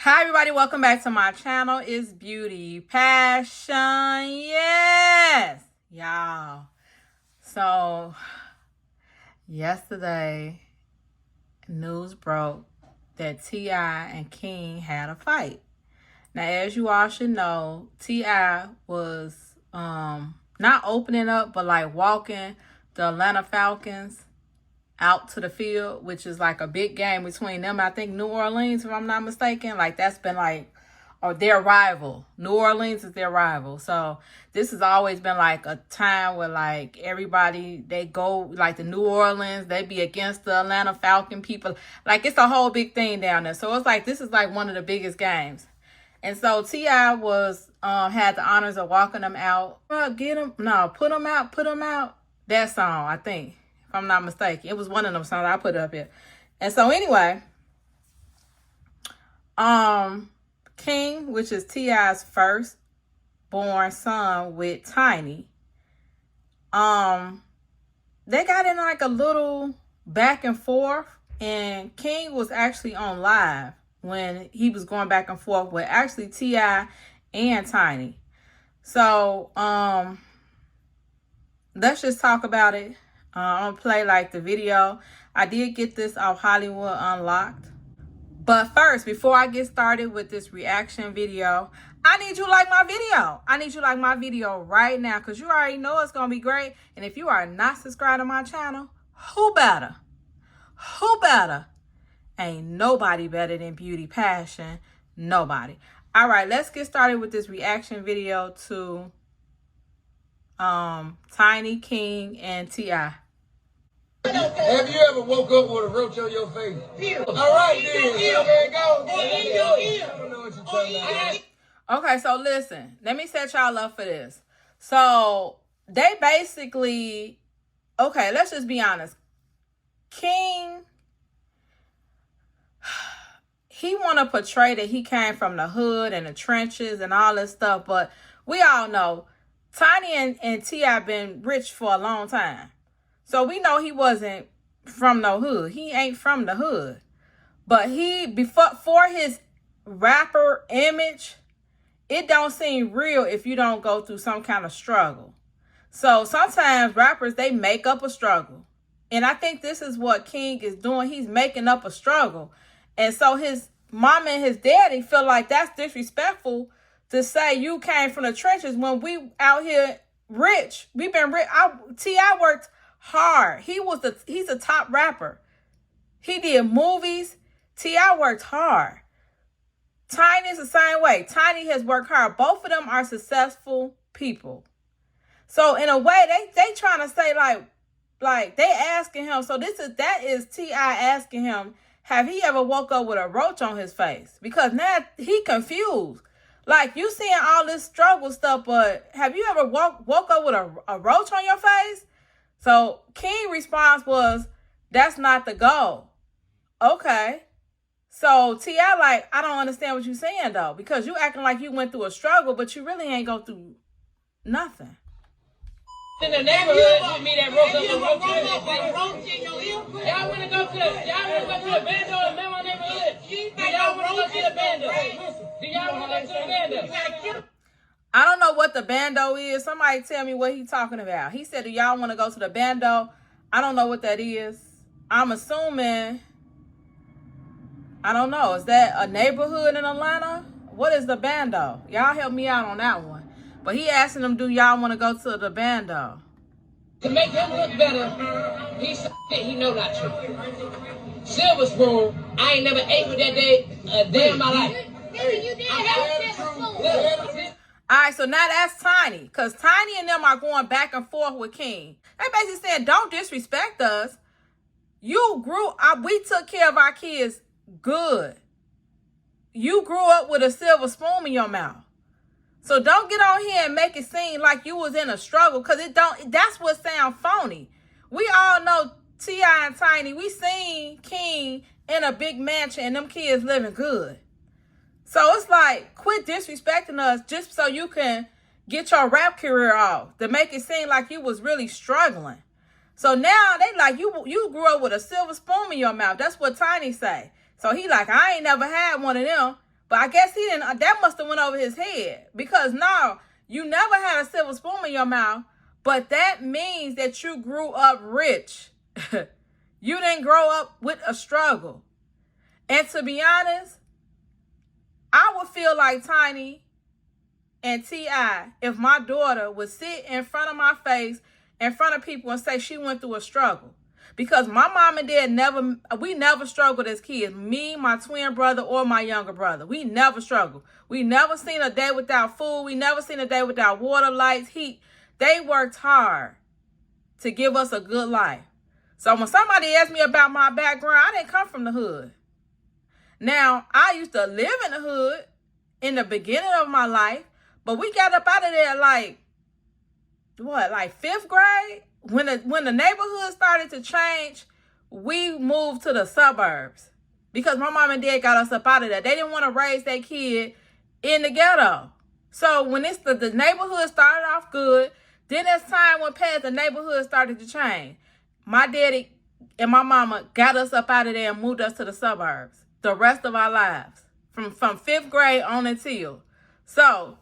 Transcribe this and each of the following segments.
Hi everybody, welcome back to my channel. It's Beauty Passion. Yes, y'all. So yesterday news broke that T.I. and King had a fight. Now, as you all should know, T.I. was not opening up, but like walking the Atlanta Falcons out to the field, which is like a big game between them. I think New Orleans, if I'm not mistaken, like that's been like, or their rival. New Orleans is their rival. So this has always been like a time where like everybody, they go like the New Orleans, they be against the Atlanta Falcon people. Like it's a whole big thing down there. So it's like, this is like one of the biggest games. And so T.I. was, had the honors of walking them out. Put them out. That song, I think. If I'm not mistaken. It was one of them songs I put up here. And so anyway, King, which is T.I.'s first born son with Tiny, they got in like a little back and forth, and King was actually on live when he was going back and forth with actually T.I. and Tiny. So let's just talk about it. I'm gonna play like the video. I did get this off Hollywood Unlocked. But first, before I get started with this reaction video, I need you to like my video. I need you to like my video right now, because you already know it's gonna be great. And if you are not subscribed to my channel, who better? Who better? Ain't nobody better than Beauty Passion. Nobody. All right, let's get started with this reaction video to Tiny, King, and T.I. Have you ever woke up with a roach on your face? All right, then. There it goes. I don't know what you're talking about. Okay, so listen. Let me set y'all up for this. So, they basically... Okay, let's just be honest. King... He want to portray that he came from the hood and the trenches and all this stuff. But we all know Tiny and T.I. been rich for a long time. So we know he wasn't from no hood. He ain't from the hood. But for his rapper image, it don't seem real if you don't go through some kind of struggle. So sometimes rappers, they make up a struggle. And I think this is what King is doing. He's making up a struggle. And so his mom and his daddy feel like that's disrespectful to say you came from the trenches when we out here rich. We've been rich. T.I. worked hard. He's a top rapper. He did movies. T.I. worked hard. Tiny is the same way. Tiny has worked hard. Both of them are successful people. So in a way, they trying to say like they asking him. So that is T.I. asking him, have he ever woke up with a roach on his face? Because now he confused. Like, you seeing all this struggle stuff, but have you ever woke up with a roach on your face? So King's response was, that's not the goal. Okay. So T.I. like, I don't understand what you're saying though, because you acting like you went through a struggle, but you really ain't go through nothing. In the neighborhood with me that broke up the roach in your ear. Y'all wanna go to the bando in my neighborhood? Do y'all wanna go to the bando? Do y'all wanna go to the bando? I don't know what the bando is. Somebody tell me what he talking about. He said, do y'all want to go to the bando? I don't know what that is. I'm assuming, I don't know. Is that a neighborhood in Atlanta? What is the bando? Y'all help me out on that one. But he asking them, do y'all want to go to the bando? To make him look better, he said he know not to. Silver spoon, I ain't never ate with that a day in my life. You did. All right, so now that's Tiny, because Tiny and them are going back and forth with King. They basically said, don't disrespect us. You grew up, we took care of our kids good. You grew up with a silver spoon in your mouth. So don't get on here and make it seem like you was in a struggle, because that's what sounds phony. We all know T.I. and Tiny, we seen King in a big mansion and them kids living good. So it's like, quit disrespecting us just so you can get your rap career off, to make it seem like you was really struggling. So now they like, you grew up with a silver spoon in your mouth. That's what Tiny say. So he like, I ain't never had one of them. But I guess he didn't, that must have went over his head. Because now, you never had a silver spoon in your mouth, but that means that you grew up rich. You didn't grow up with a struggle. And to be honest, I would feel like Tiny and T.I. if my daughter would sit in front of my face, in front of people and say she went through a struggle. Because my mom and dad we never struggled as kids. Me, my twin brother, or my younger brother. We never struggled. We never seen a day without food. We never seen a day without water, lights, heat. They worked hard to give us a good life. So when somebody asked me about my background, I didn't come from the hood. Now, I used to live in the hood in the beginning of my life, but we got up out of there like 5th grade? When the neighborhood started to change, we moved to the suburbs because my mom and dad got us up out of there. They didn't want to raise their kid in the ghetto. So when the neighborhood started off good, then as time went past, the neighborhood started to change. My daddy and my mama got us up out of there and moved us to the suburbs the rest of our lives, from 5th grade on until. So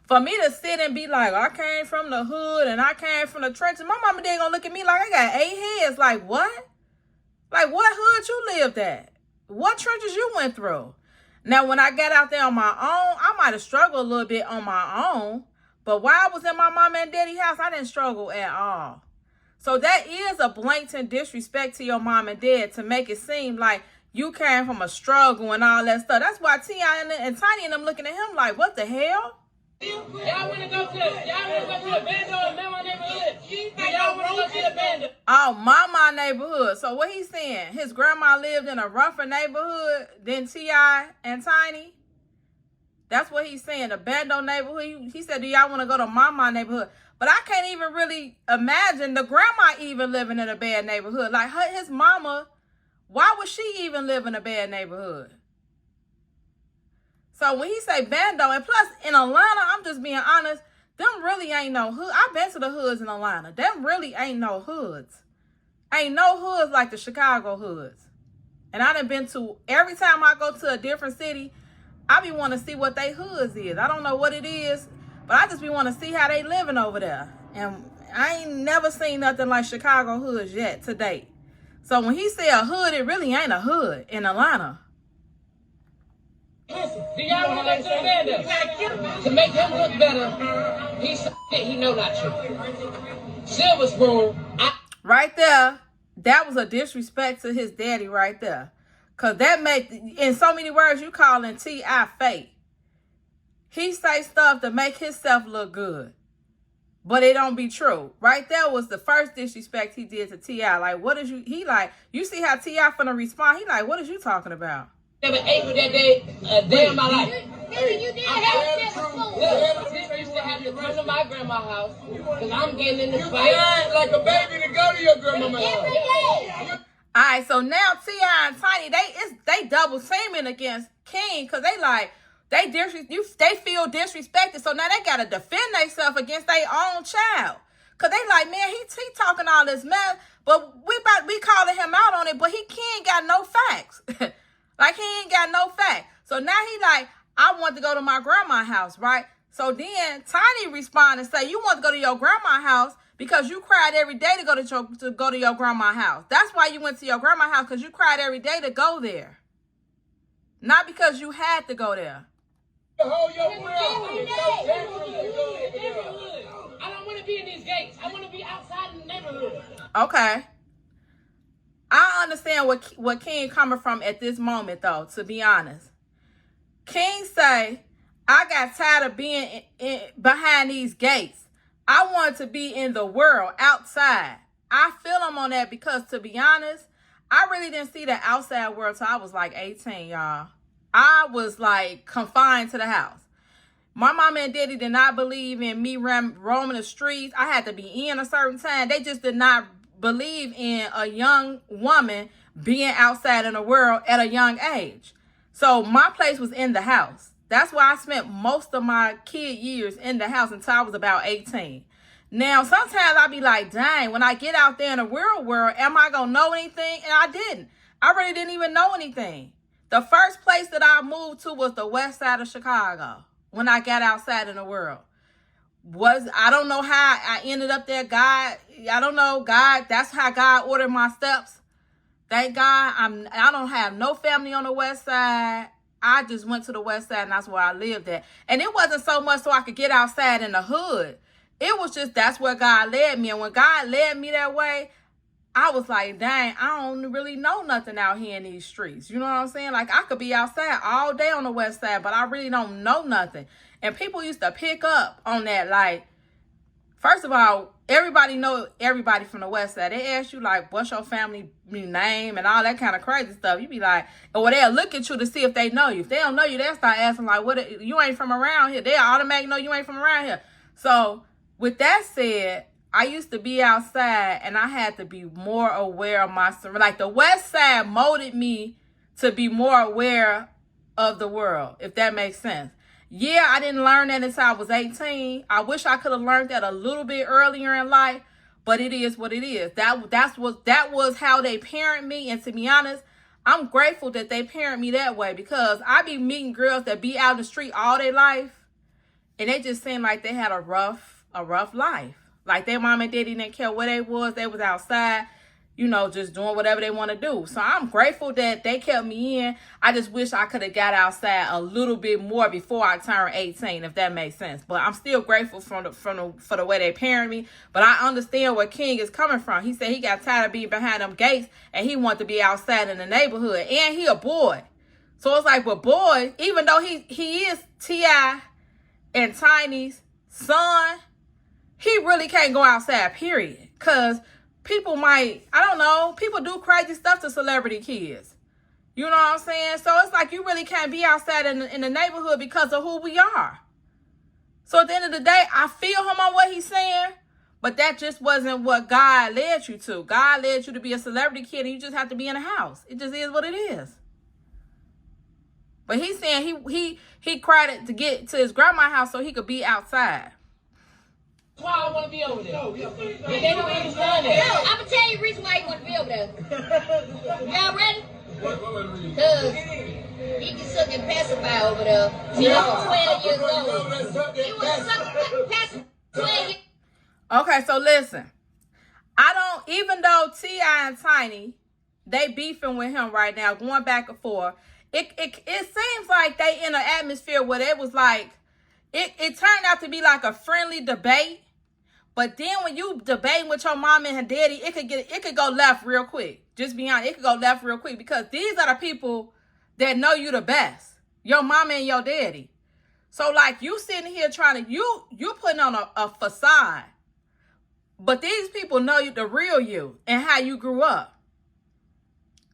for me to sit and be like, I came from the hood and I came from the trenches, my mama and dad gonna look at me like I got 8 heads. Like, what? Like, what hood you lived at? What trenches you went through? Now, when I got out there on my own, I might have struggled a little bit on my own. But while I was in my mama and daddy's house, I didn't struggle at all. So that is a blatant disrespect to your mom and dad to make it seem like you came from a struggle and all that stuff. That's why T.I. and Tiny and them looking at him like, what the hell? Y'all want to go to the bando in my neighborhood? Y'all want to go to the bando? Oh, my neighborhood. So what he's saying, his grandma lived in a rougher neighborhood than T.I. and Tiny? That's what he's saying, the bando neighborhood. He said, do y'all want to go to my neighborhood? But I can't even really imagine the grandma even living in a bad neighborhood. Like his mama, why would she even live in a bad neighborhood? So when he say bando, and plus in Atlanta, I'm just being honest, them really ain't no hood. I've been to the hoods in Atlanta. Them really ain't no hoods. Ain't no hoods like the Chicago hoods. And I done been to, every time I go to a different city, I be want to see what they hoods is. I don't know what it is, but I just be want to see how they living over there. And I ain't never seen nothing like Chicago hoods yet to date. So when he say a hood, it really ain't a hood in Atlanta. Listen, do y'all want to go to the bando? To make him look better, he know not you. Silver spoon. Right there, that was a disrespect to his daddy right there. Because that make, in so many words, you calling T.I. fake. He say stuff to make himself look good. But it don't be true. Right there was the first disrespect he did to T.I. Like, what is you, he like, you see how T.I. finna respond? He like, what is you talking about? Never ate with that day a day in my life. Hey, You did have to used to have to come to my grandma's house because I'm getting in the you fight. cried like a baby to go to your grandmama's house. All right, so now T.I. and Tiny, they double teaming against King because they like, they feel disrespected. So now they got to defend themselves against their own child. Because they like, man, he talking all this mess, but we calling him out on it, but he ain't got no facts. Like, he ain't got no facts. So now he like, I want to go to my grandma's house, right? So then Tiny respond and say, you want to go to your grandma's house because you cried every day to go to your grandma's house. That's why you went to your grandma's house, because you cried every day to go there. Not because you had to go there. Hold your breath. I don't want to be in these gates. I want to be outside in the neighborhood. Okay. I understand what King coming from at this moment, though, to be honest. King say, I got tired of being behind these gates. I want to be in the world, outside. I feel him on that because, to be honest, I really didn't see the outside world till I was like 18, y'all. I was like confined to the house. My mama and daddy did not believe in me roaming the streets. I had to be in a certain time. They just did not believe in a young woman being outside in the world at a young age. So my place was in the house. That's why I spent most of my kid years in the house until I was about 18. Now, sometimes I be like, dang, when I get out there in the real world, am I going to know anything? And I didn't. I really didn't even know anything. The first place that I moved to was the west side of Chicago when I got outside in the world. I don't know how I ended up there. God, I don't know. God, that's how God ordered my steps. Thank God I don't have no family on the west side. I just went to the west side and that's where I lived at. And it wasn't so much so I could get outside in the hood. It was just that's where God led me. And when God led me that way, I was like, dang, I don't really know nothing out here in these streets. You know what I'm saying? Like, I could be outside all day on the west side, but I really don't know nothing. And people used to pick up on that. Like, first of all, everybody know everybody from the west side. They ask you, like, what's your family name and all that kind of crazy stuff. You be like, or they'll look at you to see if they know you. If they don't know you, they'll start asking, like, what? You ain't from around here. They'll automatically know you ain't from around here. So, with that said, I used to be outside and I had to be more aware of my surroundings. Like, the west side molded me to be more aware of the world, if that makes sense. Yeah, I didn't learn that until I was 18. I wish I could have learned that a little bit earlier in life, but it is what it is. That was how they parent me. And to be honest, I'm grateful that they parent me that way, because I be meeting girls that be out in the street all their life and they just seem like they had a rough life. Like, their mom and daddy didn't care where they was outside, you know, just doing whatever they want to do. So I'm grateful that they kept me in. I just wish I could have got outside a little bit more before I turned 18, if that makes sense. But I'm still grateful for the way they parent me. But I understand where King is coming from. He said he got tired of being behind them gates and he wanted to be outside in the neighborhood. And he a boy. So it's like, but boy, even though he is T.I. and Tiny's son, he really can't go outside, period. Because people people do crazy stuff to celebrity kids. You know what I'm saying? So it's like, you really can't be outside in the neighborhood because of who we are. So at the end of the day, I feel him on what he's saying, but that just wasn't what God led you to. God led you to be a celebrity kid and you just have to be in a house. It just is what it is. But he's saying he cried to get to his grandma's house so he could be outside. That's why I want to be over there. But they don't understand that. No, I'm going to tell you the reason why you want to be over there. Y'all ready? Because he can suck and pacify over there till he was 12 years old. He was sucking pacify 12 years old. Okay, so listen. Even though T.I. and Tiny, they beefing with him right now, going back and forth, it seems like they in an atmosphere where it was like, it turned out to be like a friendly debate. But then when you debate with your mom and her daddy, it could go left real quick. Just be honest, it could go left real quick, because these are the people that know you the best. Your mama and your daddy. So like, you sitting here trying to, you putting on a facade. But these people know you, the real you, and how you grew up.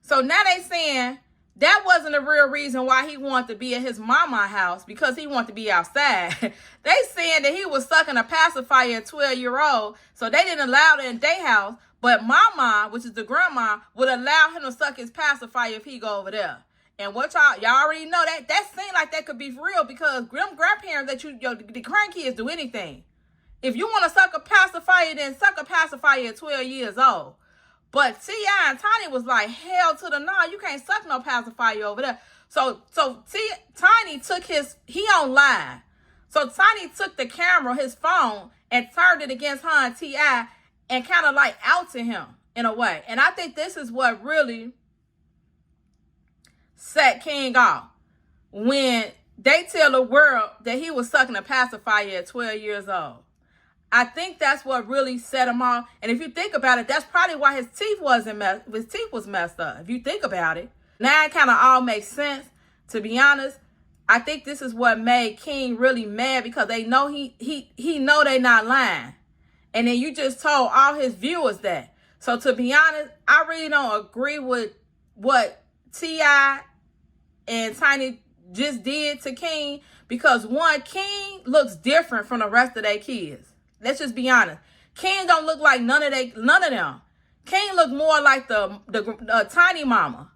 So now they saying that wasn't the real reason why he wanted to be at his mama's house, because he wanted to be outside. They saying that he was sucking a pacifier at 12-year-old, so they didn't allow it in their house. But mama, which is the grandma, would allow him to suck his pacifier if he go over there. And what y'all already know, that seemed like that could be real, because them grandparents the grandkids do anything. If you want to suck a pacifier, then suck a pacifier at 12 years old. But T.I. and Tiny was like, hell to the no, you can't suck no pacifier over there. So Tiny took he on live. So Tiny took the camera, his phone, and turned it against her and T.I. and kind of like outed him in a way. And I think this is what really set King off. When they tell the world that he was sucking a pacifier at 12 years old. I think that's what really set him off. And if you think about it, that's probably why his teeth was messed up. If you think about it. Now it kind of all makes sense. To be honest, I think this is what made King really mad, because they know he know they not lying. And then you just told all his viewers that. So to be honest, I really don't agree with what T.I. and Tiny just did to King, because one, King looks different from the rest of their kids. Let's just be honest. King don't look like none of them. King look more like the Tiny Mama.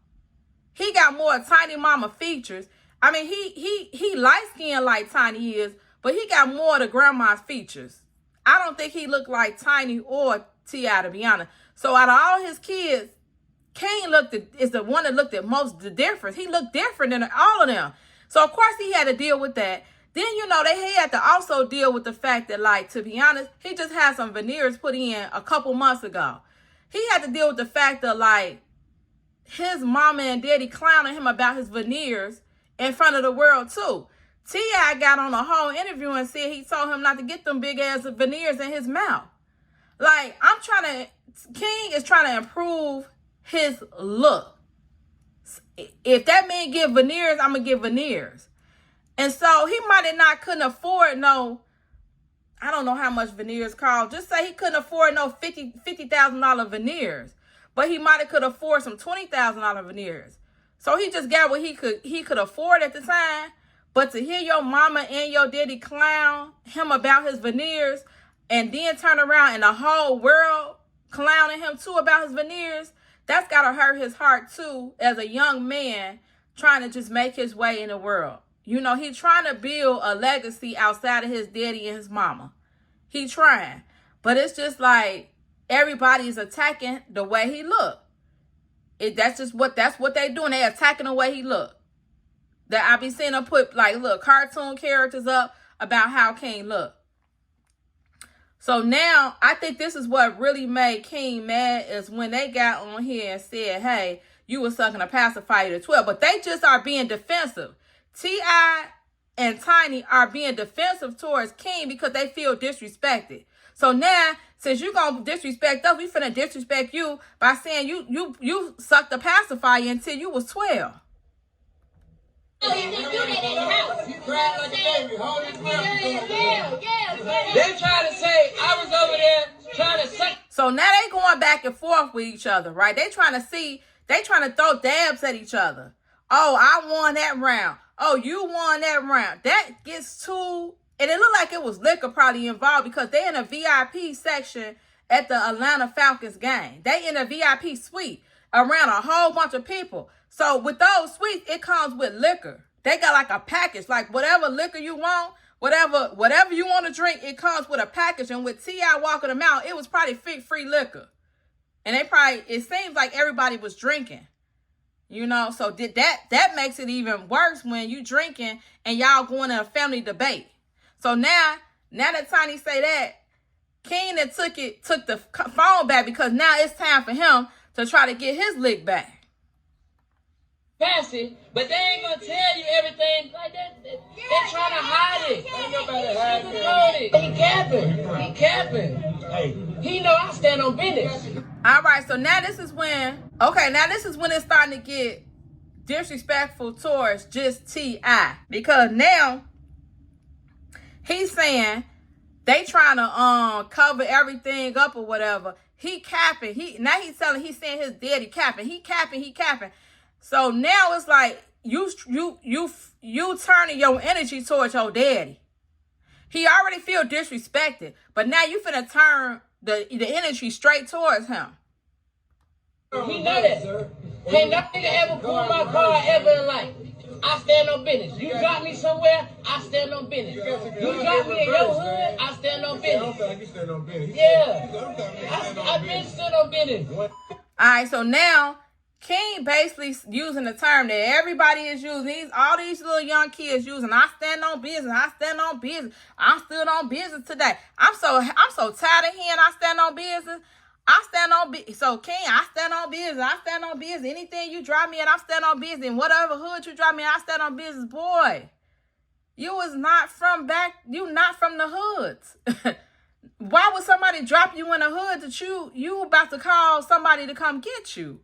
He got more Tiny Mama features. I mean, he light-skinned like Tiny is, but he got more of the grandma's features. I don't think he looked like Tiny or T.I., to be honest. So out of all his kids, King is the one that looked at most the difference. He looked different than all of them. So of course he had to deal with that. Then, he had to also deal with the fact that, like, to be honest, he just had some veneers put in a couple months ago. He had to deal with the fact that, like, his mama and daddy clowning him about his veneers in front of the world, too. T.I. got on a whole interview and said he told him not to get them big-ass veneers in his mouth. Like, King is trying to improve his look. If that means give veneers, I'm going to give veneers. And so he might have couldn't afford no, I don't know how much veneers cost. Just say he couldn't afford no $50,000 veneers. But he might have could afford some $20,000 veneers. So he just got what he could afford at the time. But to hear your mama and your daddy clown him about his veneers and then turn around and the whole world clowning him too about his veneers, that's got to hurt his heart too as a young man trying to just make his way in the world. He's trying to build a legacy outside of his daddy and his mama. He trying. But it's just like everybody's attacking the way he look. That's what they doing. They attacking the way he look. That I be seeing them put like little cartoon characters up about how King look. So now I think this is what really made King mad is when they got on here and said, hey, you was sucking a pacifier to 12. But they just are being defensive. T.I. and Tiny are being defensive towards King because they feel disrespected. So now, since you gonna disrespect us, we finna disrespect you by saying you sucked the pacifier until you was 12. Oh, he didn't do that in the house. You cried like a baby. Hold his breath. Yeah. They trying to say I was over there trying to suck. So now they going back and forth with each other, right? They trying to throw dabs at each other. Oh, I won that round. Oh, you won that round. That gets too, and it looked like it was liquor probably involved because they in a VIP section at the Atlanta Falcons game. They in a VIP suite around a whole bunch of people. So with those suites, it comes with liquor. They got like a package, like whatever liquor you want, whatever you want to drink, it comes with a package. And with T.I. walking them out, it was probably free liquor. And it seems like everybody was drinking. So that makes it even worse when you drinking and y'all going to a family debate. So now that Tiny say that, King that took the phone back because now it's time for him to try to get his lick back. Pass it, but they ain't gonna tell you everything like that. They're trying to hide it. Ain't nobody hiding it. He capping. Hey. He know I stand on business. All right, so now this is when it's starting to get disrespectful towards just T.I. Because now he's saying they trying to cover everything up or whatever. He capping. He's saying his daddy capping. He capping. So now it's like you turning your energy towards your daddy. He already feel disrespected, but now you finna turn the energy straight towards him. He know that. Can't nothing ever pull my car ever in life. I stand on business. You drop me somewhere, I stand on business. You drop me in your hood, I stand on business. Yeah. I've been stood on business. All right, so now King basically using the term that everybody is using. All these little young kids using. I stand on business. I stand on business. I'm still on business today. I'm so tired of hearing I stand on business. I stand on business. So King, I stand on business. I stand on business. Anything you drive me in, I stand on business. And whatever hood you drive me in, I stand on business. Boy, you not from the hoods. Why would somebody drop you in the hood that you about to call somebody to come get you?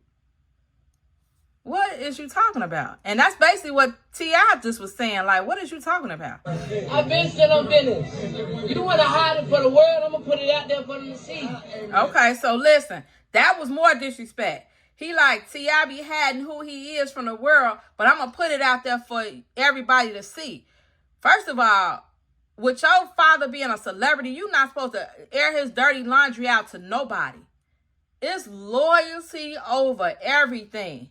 What is you talking about? And that's basically what T.I. just was saying. Like, what is you talking about? I've been still on business. You want to hide it for the world, I'm going to put it out there for them to see. Okay, so listen. That was more disrespect. He like, T.I. be hiding who he is from the world, but I'm going to put it out there for everybody to see. First of all, with your father being a celebrity, you're not supposed to air his dirty laundry out to nobody. It's loyalty over everything.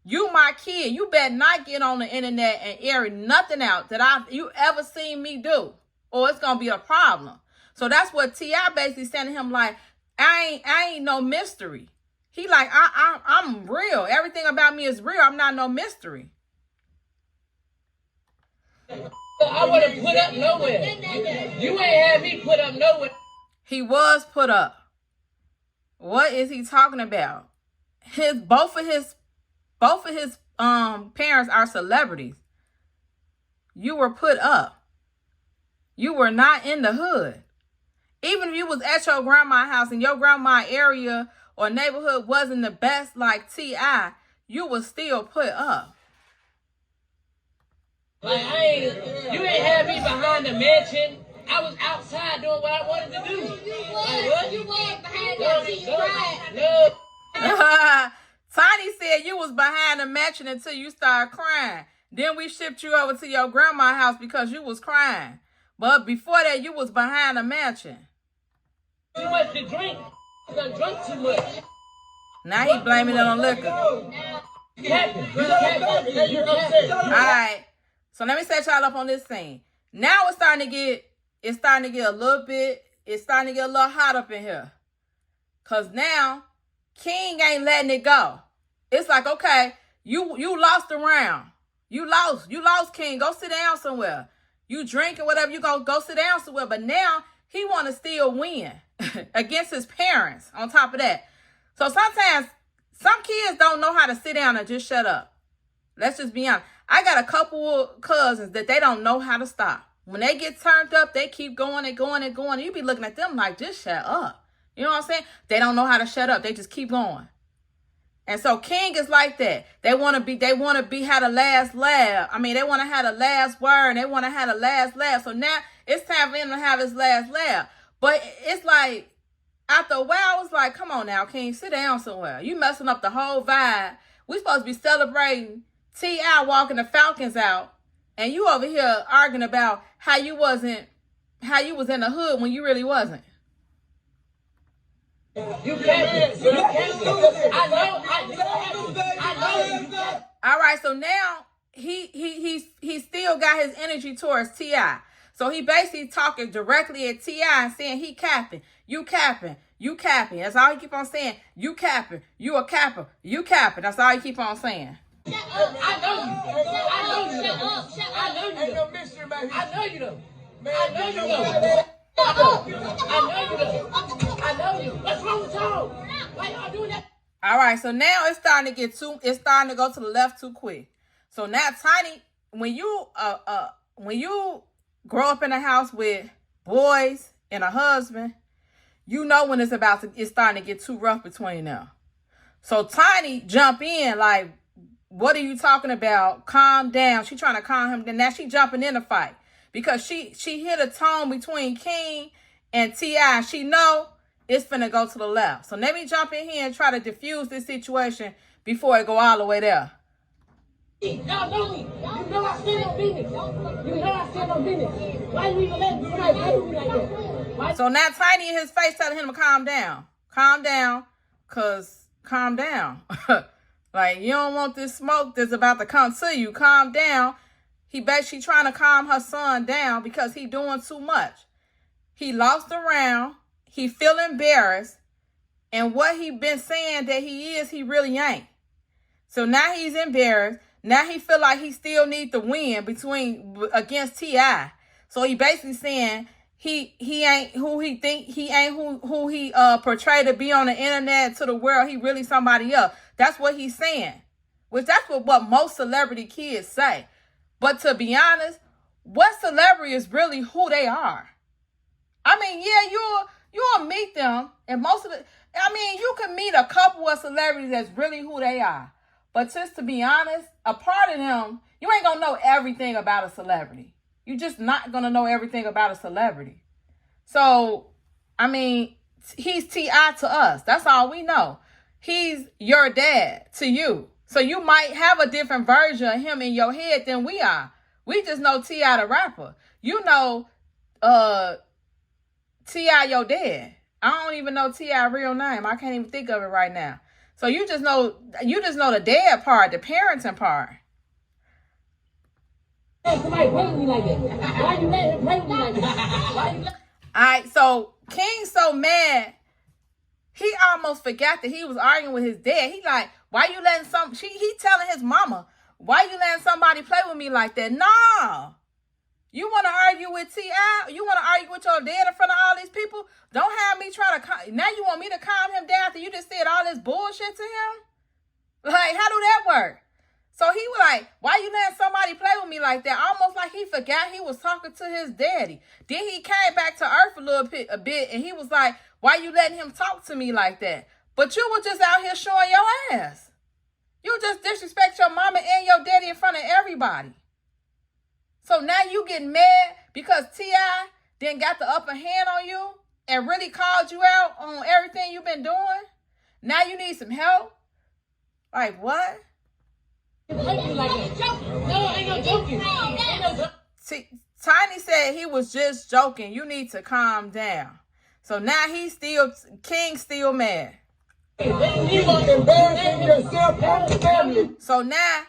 You my kid. You better not get on the internet and air nothing out that you ever seen me do, or it's gonna be a problem. So that's what T.I. basically saying to him, like, I ain't no mystery. He like, I'm real. Everything about me is real. I'm not no mystery. I wasn't put up nowhere. You ain't had me put up nowhere. He was put up. What is he talking about? Both of his parents are celebrities. You were put up. You were not in the hood. Even if you was at your grandma's house and your grandma area or neighborhood wasn't the best like T.I., you was still put up. Like you ain't had me behind the mansion. I was outside doing what I wanted to do. You was behind that till you cried. No. Tiny said you was behind the mansion until you started crying. Then we shipped you over to your grandma's house because you was crying. But before that, you was behind the mansion. Too much to drink. I done drunk too much. Now he blaming it on liquor. All right. So let me set y'all up on this thing. Now it's starting to get a little hot up in here. Cause now King ain't letting it go. It's like, okay, you lost the round. You lost, King. Go sit down somewhere. You drinking whatever, you go sit down somewhere. But now he want to still win against his parents on top of that. So sometimes some kids don't know how to sit down and just shut up. Let's just be honest. I got a couple of cousins that they don't know how to stop. When they get turned up, they keep going and going and going. You be looking at them like, just shut up. You know what I'm saying? They don't know how to shut up. They just keep going. And so King is like that. They want to have the last laugh. I mean, they want to have the last word. And they want to have the last laugh. So now it's time for him to have his last laugh. But it's like, after a while, I was like, come on now, King, sit down somewhere. You messing up the whole vibe. We supposed to be celebrating T.I. walking the Falcons out. And you over here arguing about how you was in the hood when you really wasn't. You can't. I know. All right, so now he still got his energy towards T.I. So he basically talking directly at T.I. and saying he capping, you capping, you capping. That's all he keep on saying. You capping, you a capper, you capping. That's all he keep on saying. I know you. Ain't no mystery about him. I know you though. I know you though. What's wrong with y'all? Why y'all doing that? All right, so now it's starting to go to the left too quick. So now Tiny, when you grow up in a house with boys and a husband, you know when it's starting to get too rough between them. So Tiny jump in like, what are you talking about? Calm down. She trying to calm him down. Now she jumping in the fight because she hit a tone between King and T.I. She know it's finna go to the left. So let me jump in here and try to diffuse this situation before it go all the way there. Y'all know me. You know I stand on business. Why you even let somebody play with me like that? So now Tiny in his face telling him to calm down. Calm down, cause calm down. Like, you don't want this smoke that's about to come to you. Calm down. She trying to calm her son down because he doing too much. He lost the round. He feel embarrassed. And what he been saying that he is, he really ain't. So now he's embarrassed. Now he feel like he still need to win against T.I. So he basically saying he ain't who he think he ain't who he portrayed to be on the internet to the world. He really somebody else. That's what he's saying. Which that's what most celebrity kids say. But to be honest, what celebrity is really who they are? I mean, yeah, you'll meet them, and you can meet a couple of celebrities that's really who they are. But just to be honest, a part of them, you ain't gonna know everything about a celebrity. You're just not gonna know everything about a celebrity. So, I mean, he's T.I. to us. That's all we know. He's your dad to you. So you might have a different version of him in your head than we are. We just know T.I. the rapper. You know T.I. your dad. I don't even know T.I. real name. I can't even think of it right now. So you just know the dad part, the parenting part. Somebody play with me like that. Why you let him play with me like that? All right, so King's so mad. he almost forgot that he was arguing with his dad. He like, why you letting he telling his mama, why you letting somebody play with me like that? No. You want to argue with T.I.? You want to argue with your dad in front of all these people? Don't have me try to, now you want me to calm him down after you just said all this bullshit to him? Like, how do that work? So he was like, why you letting somebody play with me like that? Almost like he forgot he was talking to his daddy. Then he came back to earth a bit, and he was like, why you letting him talk to me like that? But you were just out here showing your ass. You just disrespect your mama and your daddy in front of everybody. So now you getting mad because T.I. then got the upper hand on you and really called you out on everything you've been doing? Now you need some help? Like what? See, Tiny said he was just joking. You need to calm down. So now King's still mad. You are embarrassing yourself and the family. So now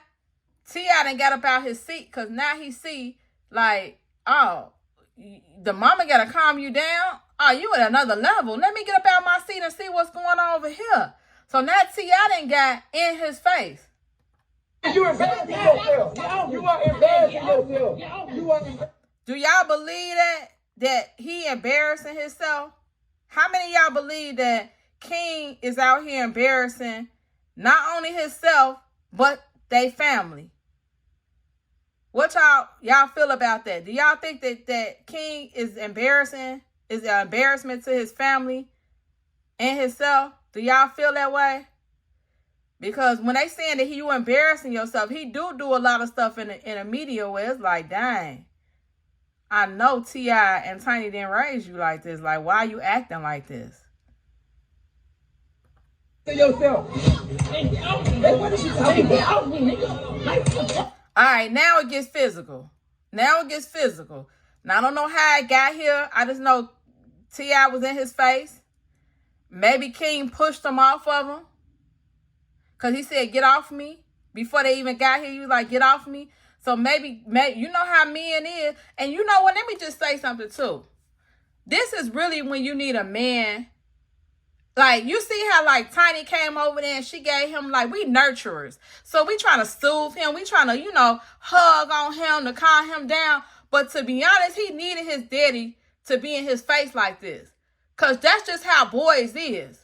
T.I. done got up out his seat because now he see like, oh, the mama got to calm you down? Oh, you at another level. Let me get up out my seat and see what's going on over here. So now T.I. done got in his face. You embarrassing yourself. You are embarrassing yourself. Do y'all believe that he embarrassing himself? How many of y'all believe that King is out here embarrassing not only himself, but they family? What y'all feel about that? Do y'all think that King is embarrassing, is an embarrassment to his family and himself? Do y'all feel that way? Because when they saying that you embarrassing yourself, he do a lot of stuff in the media where it's like, dang, I know T.I. and Tiny didn't raise you like this. Like, why are you acting like this? To yourself. All right, now it gets physical. Now I don't know how it got here. I just know T.I. was in his face. Maybe King pushed him off of him. Because he said, get off me. Before they even got here, he was like, get off me. So maybe you know how men is. And you know what? Let me just say something too. This is really when you need a man. Like, you see how, like, Tiny came over there and she gave him, like, we nurturers. So we trying to soothe him. We trying to, hug on him to calm him down. But to be honest, he needed his daddy to be in his face like this. Because that's just how boys is.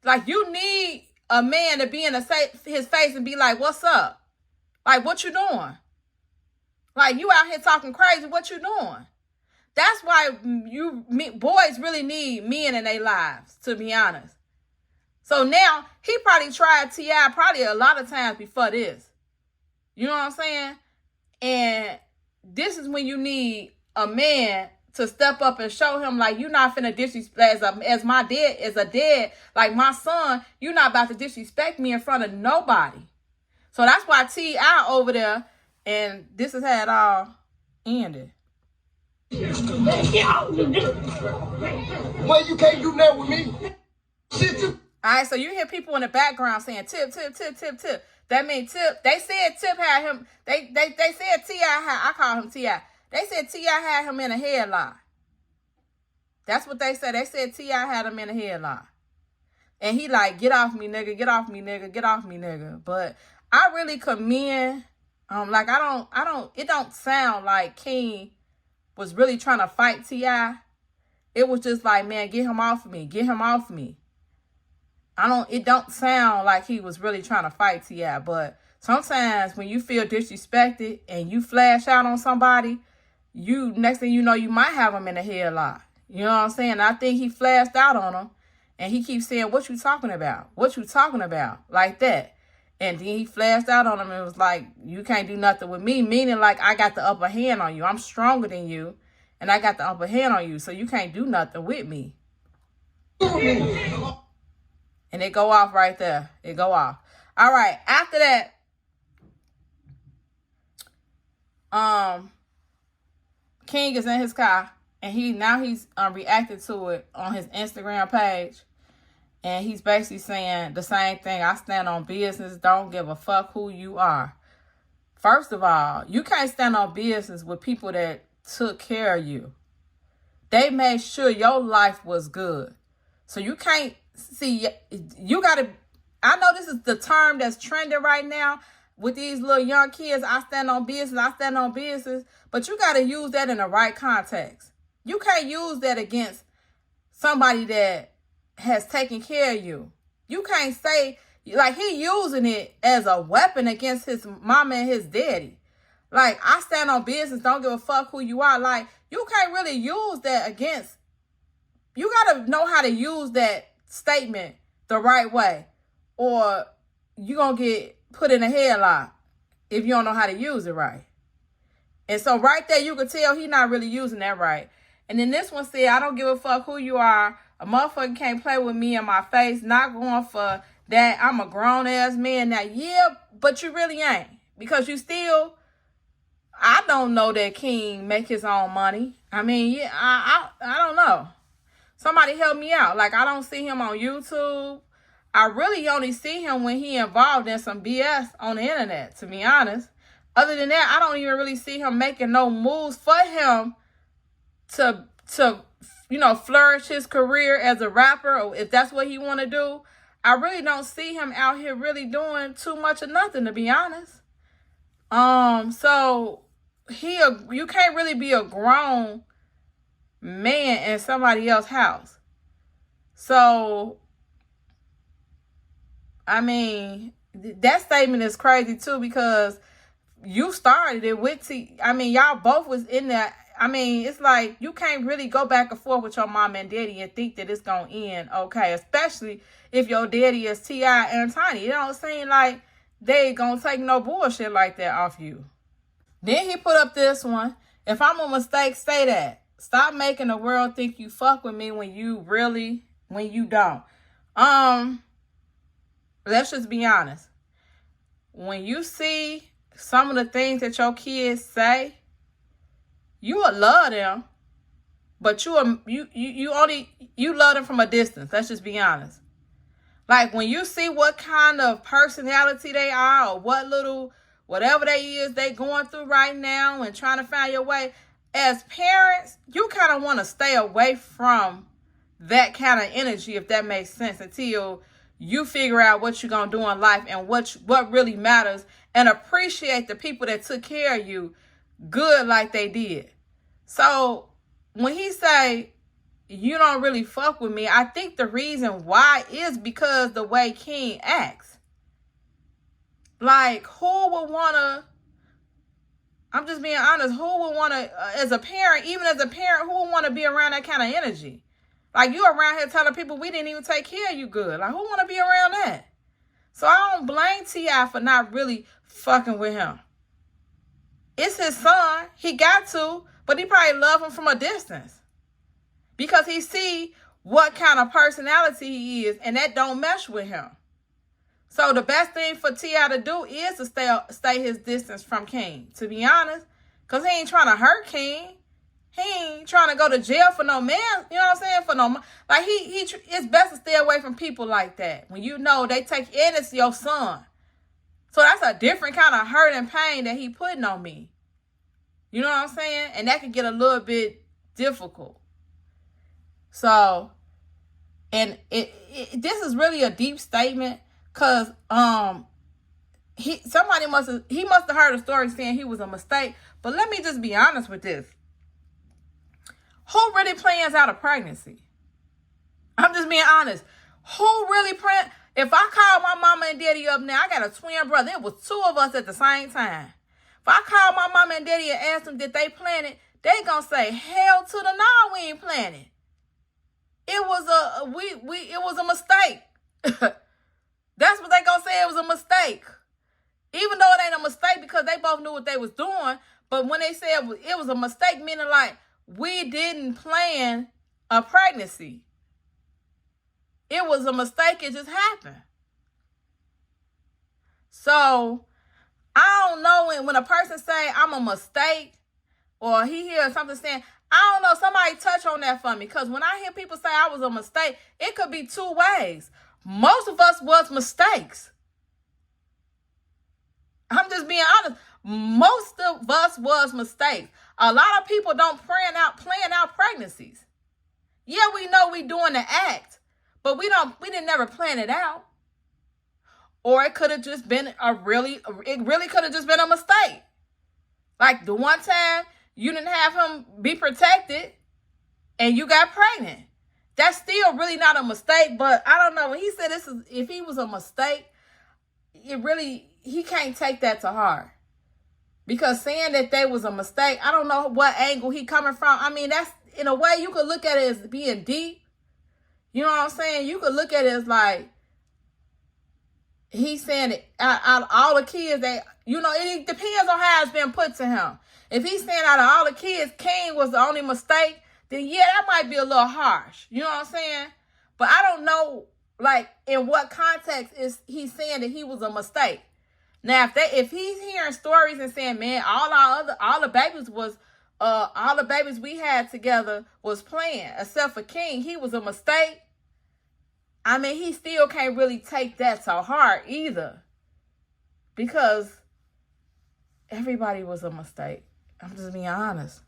Like, you need a man to be in his face and be like, what's up? Like, what you doing? Like, you out here talking crazy. What you doing? That's why boys really need men in their lives, to be honest. So now, he probably tried T.I. probably a lot of times before this. You know what I'm saying? And this is when you need a man to step up and show him, like, you're not finna disrespect, as my dad, as a dad, like my son, you're not about to disrespect me in front of nobody. So that's why T.I. over there, and this is how it all ended. Well, you can't do that with me. All right, so you hear people in the background saying, Tip, Tip, Tip, Tip, Tip. That means Tip, they said Tip had him, they said T.I. had, I call him T.I. They said T.I. had him in a headlock. That's what they said. They said T.I. had him in a headlock. And he like, get off me, nigga, get off me, nigga, get off me, nigga. But I really commend, it don't sound like King was really trying to fight T.I. It was just like, man, get him off me, get him off me. It don't sound like he was really trying to fight T.I. But sometimes when you feel disrespected and you flash out on somebody, next thing you know, you might have him in a headlock. You know what I'm saying? I think he flashed out on him, and he keeps saying, what you talking about? What you talking about? Like that. And then he flashed out on him and was like, you can't do nothing with me, meaning like I got the upper hand on you. I'm stronger than you, and I got the upper hand on you, so you can't do nothing with me. And it go off right there. It go off. All right. After that, King is in his car, and he's reacting to it on his Instagram page, and he's basically saying the same thing. I stand on business. Don't give a fuck who you are. First of all, you can't stand on business with people that took care of you. They made sure your life was good. So you can't see, you got to, I know this is the term that's trending right now with these little young kids. I stand on business, I stand on business. But you got to use that in the right context. You can't use that against somebody that has taken care of you. You can't say, like, he using it as a weapon against his mama and his daddy. Like, I stand on business, don't give a fuck who you are. Like, you can't really use that against, you got to know how to use that statement the right way, or you're going to get put in a headlock if you don't know how to use it right. And so right there, you can tell he not really using that right. And then this one said, I don't give a fuck who you are. A motherfucker can't play with me in my face. Not going for that. I'm a grown-ass man now. Yeah, but you really ain't. Because you still, I don't know that King make his own money. I mean, yeah, I don't know. Somebody help me out. Like, I don't see him on YouTube. I really only see him when he involved in some BS on the internet, to be honest. Other than that, I don't even really see him making no moves for him to you know, flourish his career as a rapper, or if that's what he want to do. I really don't see him out here really doing too much of nothing, to be honest. So you can't really be a grown man in somebody else's house. So, I mean, that statement is crazy too, because you started it with I mean, y'all both was in there. I mean, it's like you can't really go back and forth with your mom and daddy and think that it's going to end okay, especially if your daddy is T.I. and Tiny. It don't seem like they going to take no bullshit like that off you. Then he put up this one. If I'm a mistake, say that. Stop making the world think you fuck with me when you don't. Let's just be honest. When you see some of the things that your kids say, you will love them, but you love them from a distance. Let's just be honest. Like, when you see what kind of personality they are, or whatever they going through right now and trying to find your way, as parents, you kind of want to stay away from that kind of energy, if that makes sense, until you figure out what you're going to do in life and what really matters, and appreciate the people that took care of you good like they did. So when he say, you don't really fuck with me, I think the reason why is because the way King acts. Like, who would want to, I'm just being honest, who would want to, as a parent, even as a parent, who would want to be around that kind of energy? Like, you around here telling people we didn't even take care of you good. Like, who want to be around that? So I don't blame T.I. for not really fucking with him. It's his son. He got to, but he probably love him from a distance. Because he see what kind of personality he is, and that don't mesh with him. So the best thing for T.I. to do is to stay his distance from King, to be honest. Because he ain't trying to hurt King. He ain't trying to go to jail for no man. You know what I'm saying? For no, like, it's best to stay away from people like that. When you know they take, and it's your son. So that's a different kind of hurt and pain that he putting on me. You know what I'm saying? And that could get a little bit difficult. So, and this is really a deep statement, because he must have heard a story saying he was a mistake. But let me just be honest with this. Who really plans out a pregnancy? I'm just being honest. Who really if I call my mama and daddy up now, I got a twin brother. It was two of us at the same time. If I call my mama and daddy and ask them did they plan it, they gonna say, hell to the no, we ain't planning. It was a mistake. That's what they gonna say, it was a mistake. Even though it ain't a mistake, because they both knew what they was doing. But when they said it was a mistake, meaning like, we didn't plan a pregnancy. It was a mistake, it just happened. So, I don't know when a person say, I'm a mistake, or he hears something saying, I don't know, somebody touch on that for me. Because when I hear people say I was a mistake, it could be two ways. Most of us was mistakes. I'm just being honest. Most of us was mistakes. A lot of people don't plan out pregnancies. Yeah, we know we doing the act, But we didn't never plan it out. Or it could have just been it really could have just been a mistake. Like the one time you didn't have him be protected and you got pregnant. That's still really not a mistake, but I don't know. When he said if he was a mistake, he can't take that to heart. Because saying that they was a mistake, I don't know what angle he coming from. I mean, that's, in a way, you could look at it as being deep. You know what I'm saying? You could look at it as like, he's saying it out of all the kids that, it depends on how it's been put to him. If he's saying out of all the kids, King was the only mistake, then yeah, that might be a little harsh. You know what I'm saying? But I don't know, like, in what context is he saying that he was a mistake. Now, if he's hearing stories and saying, man, all the babies we had together was playing, except for King, he was a mistake. I mean, he still can't really take that to heart either. Because everybody was a mistake. I'm just being honest.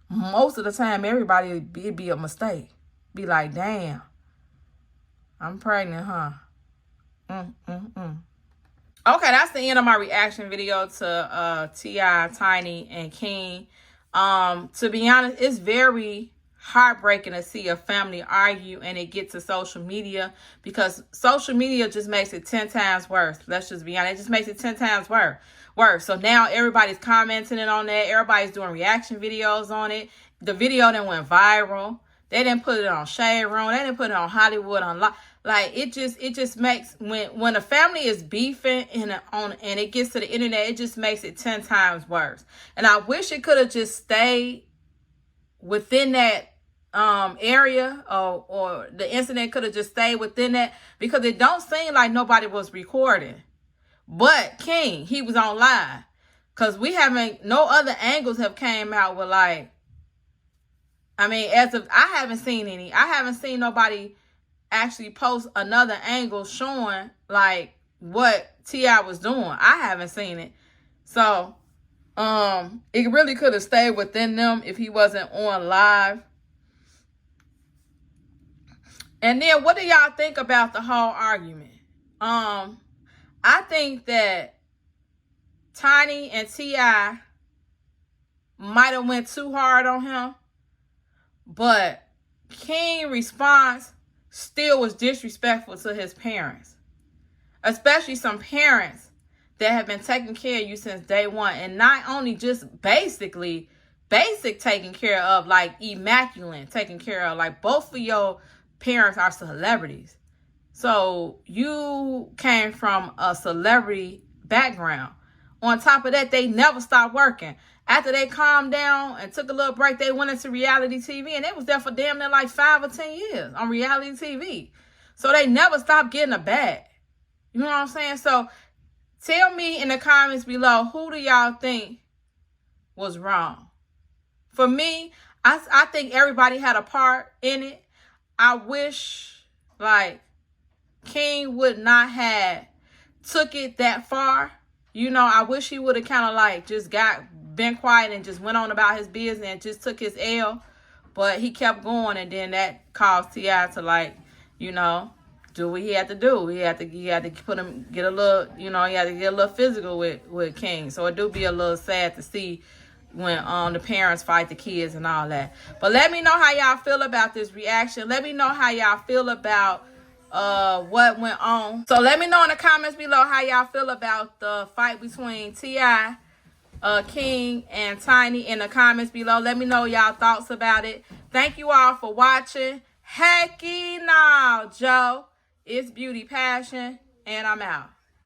Most of the time, everybody it'd be a mistake. Be like, damn, I'm pregnant, huh? Okay, that's the end of my reaction video to T.I., Tiny, and King. To be honest, it's very heartbreaking to see a family argue and it gets to social media, because social media just makes it 10 times worse. Let's just be honest. It just makes it 10 times worse. So now everybody's commenting on that. Everybody's doing reaction videos on it. The video then went viral. They didn't put it on Shade Room. They didn't put it on Hollywood Unlocked. Like, it just makes, when a family is beefing and it gets to the internet, it just makes it 10 times worse. And I wish it could have just stayed within that area, or the incident could have just stayed within that, because it don't seem like nobody was recording. But King, he was on live, because no other angles have came out with, like, I mean, I haven't seen nobody actually post another angle showing like what T.I. was doing. I haven't seen it. So it really could have stayed within them if he wasn't on live. And then what do y'all think about the whole argument? I think that Tiny and T.I. might have went too hard on him, but King's response still was disrespectful to his parents, especially some parents that have been taking care of you since day one, and not only just basic taking care of, like immaculate taking care of. Like, both of your parents are celebrities, so you came from a celebrity background. On top of that, they never stopped working. After they calmed down and took a little break, they went into reality TV, and they was there for damn near like 5 or 10 years on reality TV. So they never stopped getting a bag. You know what I'm saying? So tell me in the comments below, who do y'all think was wrong? For me, I think everybody had a part in it. I wish, like, King would not have took it that far. I wish he would have kind of like just been quiet and just went on about his business and just took his L. But he kept going, and then that caused T.I. to, like, do what he had to do. He had to get a little, he had to get a little physical with King. So it do be a little sad to see when the parents fight the kids and all that. But let me know how y'all feel about this reaction. Let me know how y'all feel about what went on. So let me know in the comments below how y'all feel about the fight between T.I., King, and Tiny in the comments below. Let me know y'all thoughts about it. Thank you all for watching. Hecky now, Joe. It's Beauty Passion, and I'm out.